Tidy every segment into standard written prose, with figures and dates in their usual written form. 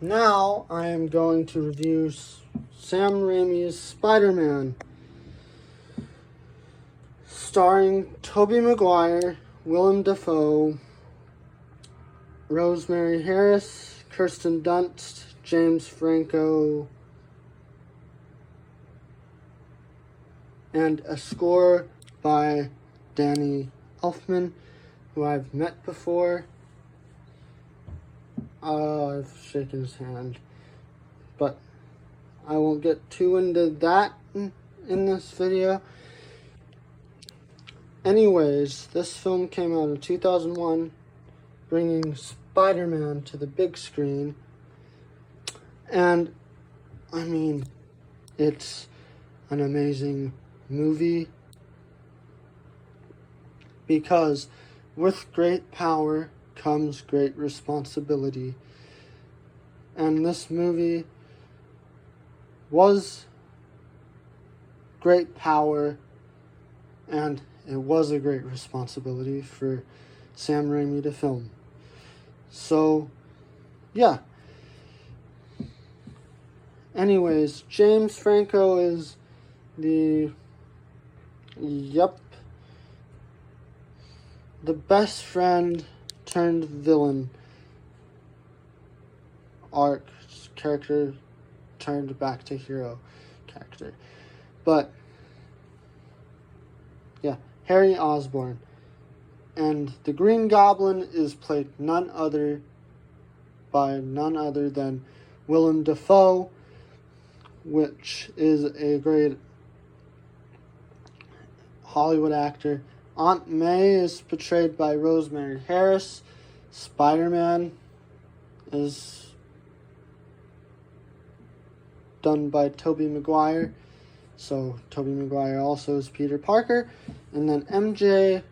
Now I am going to review Sam Raimi's Spider-Man, starring Tobey Maguire, Willem Dafoe, Rosemary Harris, Kirsten Dunst, James Franco, and a score by Danny Elfman, who I've met before. I've shaken his hand, but I won't get too into that in this video. Anyways, this film came out in 2001, bringing Spider-Man to the big screen. And, I mean, it's an amazing movie, because with great power comes great responsibility. And this movie was great power, and it was a great responsibility for Sam Raimi to film. So, yeah. Anyways, James Franco is the best friend turned villain arc character turned back to hero character. But yeah, Harry Osborn. And the Green Goblin is played none other than Willem Dafoe, which is a great Hollywood actor. Aunt May is portrayed by Rosemary Harris. Spider-Man is done by Tobey Maguire. So Tobey Maguire also is Peter Parker. And then MJ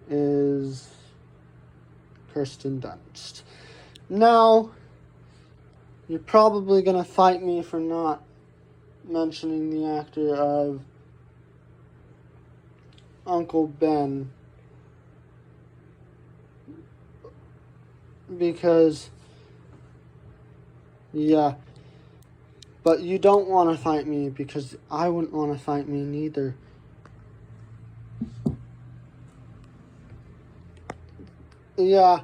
is Kirsten Dunst. Now, you're probably going to fight me for not mentioning the actor of Uncle Ben, because, yeah, but you don't want to fight me, because I wouldn't want to fight me neither. Yeah,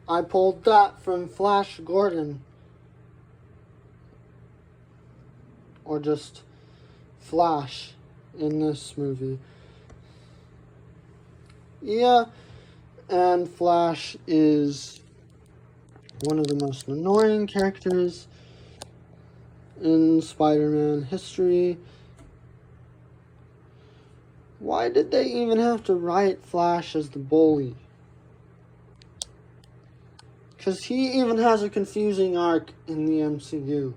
I pulled that from Flash Gordon, or just Flash in this movie. Yeah, and Flash is one of the most annoying characters in Spider-Man history. Why did they even have to write Flash as the bully? Because he even has a confusing arc in the MCU.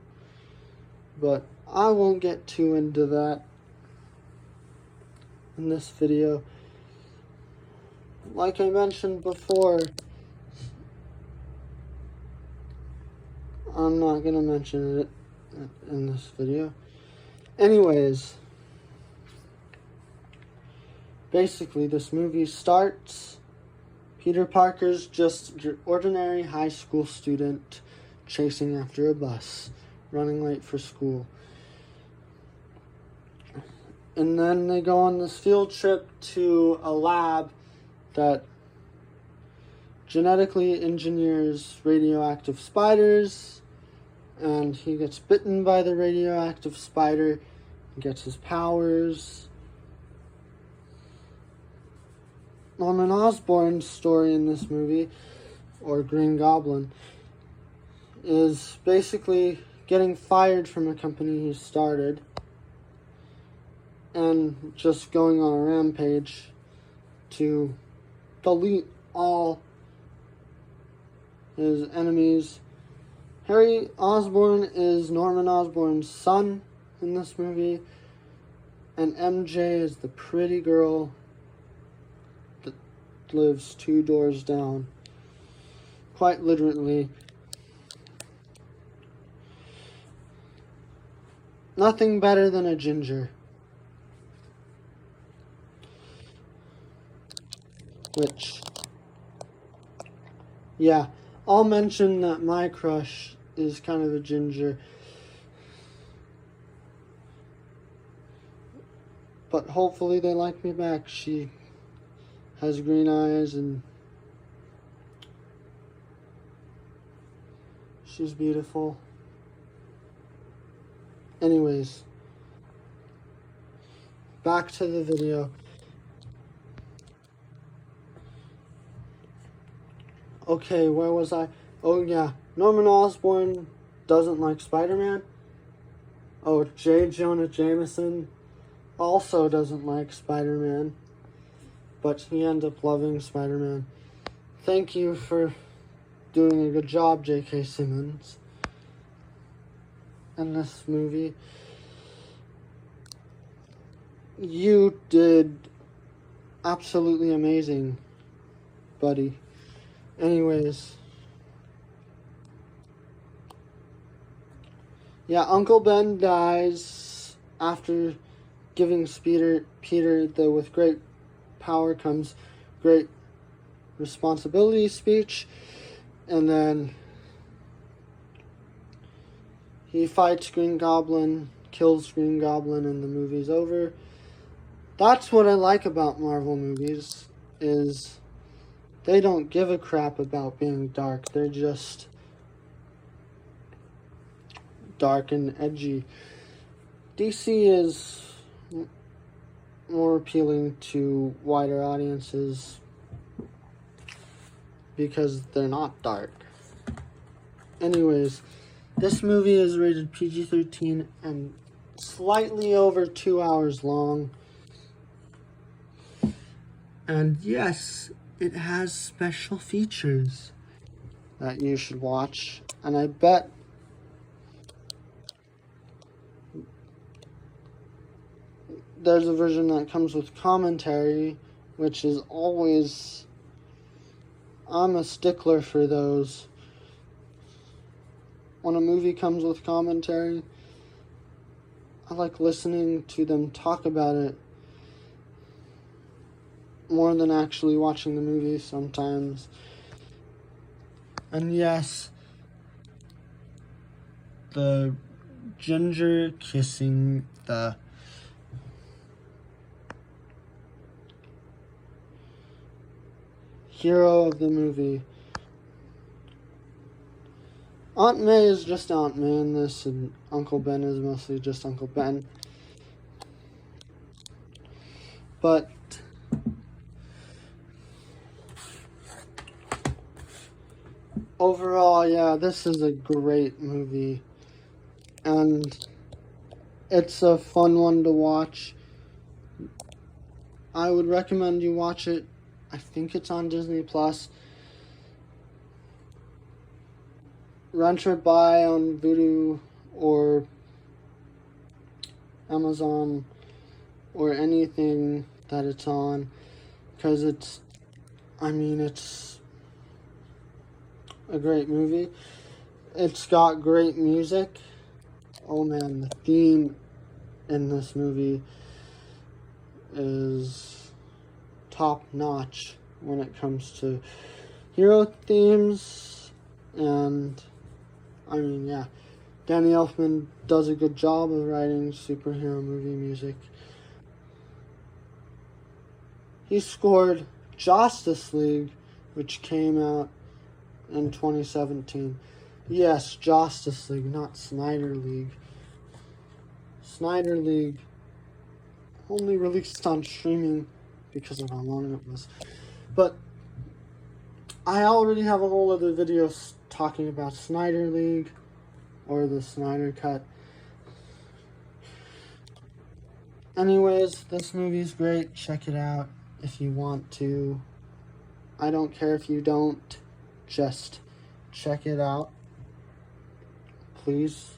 But I won't get too into that in this video. Like I mentioned before, I'm not going to mention it in this video. Anyways, basically this movie starts, Peter Parker's just your ordinary high school student chasing after a bus, running late for school. And then they go on this field trip to a lab that genetically engineers radioactive spiders, and he gets bitten by the radioactive spider and gets his powers. Norman Osborn's story in this movie, or Green Goblin, is basically getting fired from a company he started and just going on a rampage to delete all his enemies. Harry Osborn is Norman Osborn's son in this movie, and MJ is the pretty girl that lives 2 doors down. Quite literally. Nothing better than a ginger. Which, yeah, I'll mention that my crush is kind of a ginger. But hopefully they like me back. She has green eyes and she's beautiful. Anyways, back to the video. Okay, where was I? Oh yeah, Norman Osborn doesn't like Spider-Man. Oh, J. Jonah Jameson also doesn't like Spider-Man, but he ended up loving Spider-Man. Thank you for doing a good job, J.K. Simmons, in this movie. You did absolutely amazing, buddy. Anyways, yeah, Uncle Ben dies after giving Peter the "with great power comes great responsibility" speech, and then he fights Green Goblin, kills Green Goblin, and the movie's over. That's what I like about Marvel movies, is they don't give a crap about being dark. They're just dark and edgy. DC is more appealing to wider audiences because they're not dark. Anyways, this movie is rated PG-13 and slightly over 2 hours long. And yes, it has special features that you should watch. And I bet there's a version that comes with commentary, which is always... I'm a stickler for those. When a movie comes with commentary, I like listening to them talk about it more than actually watching the movie sometimes. And yes, the ginger kissing the hero of the movie. Aunt May is just Aunt May in this, and Uncle Ben is mostly just Uncle Ben. But overall, yeah, this is a great movie. And it's a fun one to watch. I would recommend you watch it. I think it's on Disney Plus. Rent or buy on Vudu or Amazon or anything that it's on, because it's a great movie. It's got great music. Oh man, the theme in this movie is top notch when it comes to hero themes. And yeah, Danny Elfman does a good job of writing superhero movie music. He scored Justice League, which came out in 2017. Yes, Justice League, not Snyder League. Snyder League only released on streaming because of how long it was. But I already have a whole other video talking about Snyder League or the Snyder Cut. Anyways, this movie's great. Check it out if you want to. I don't care if you don't. Just check it out, please.